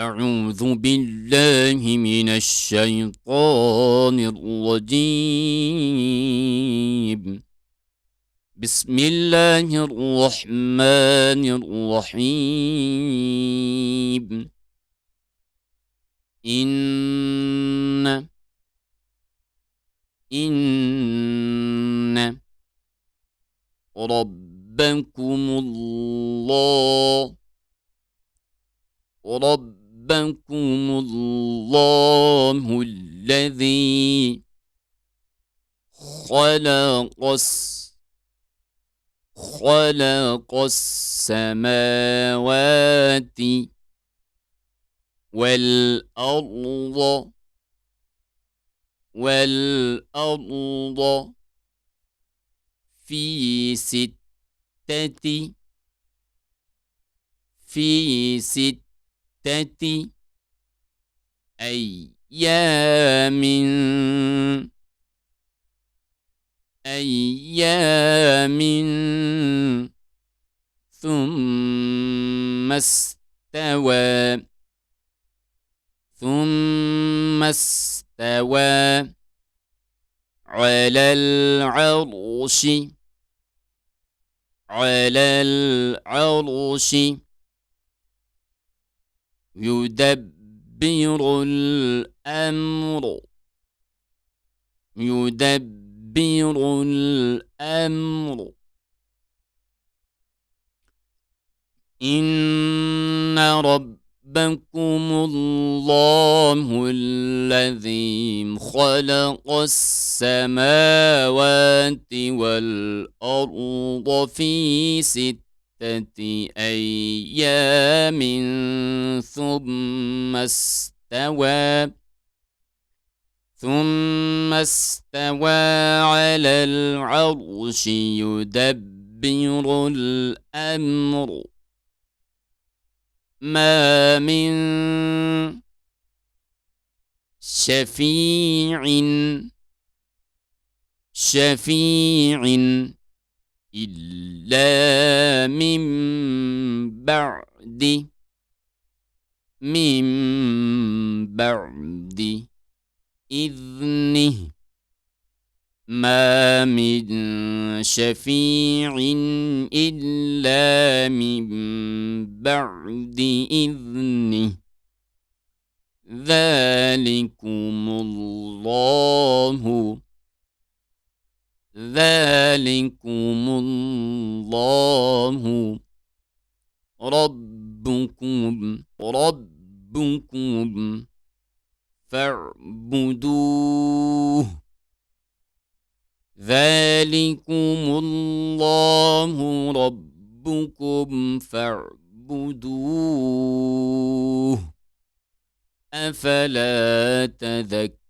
أعوذ بالله من الشيطان الرجيم. بسم الله الرحمن الرحيم. إن إن ربكم الله الذي خلق السماوات والأرض في ستة أيام ثم استوى على العرش يدبر الأمر. إن ربكم الله الذي خلق السماوات والأرض في 6 أيام ثم استوى على العرش يدبر الأمر. ما من شفيع إلا من بعد إذنه. ما من شفيع إلا من بعد إذنه. ذلكم الله ربكم فاعبدوه. ذلكم الله ربكم فاعبدوه. أفلا تذكرون؟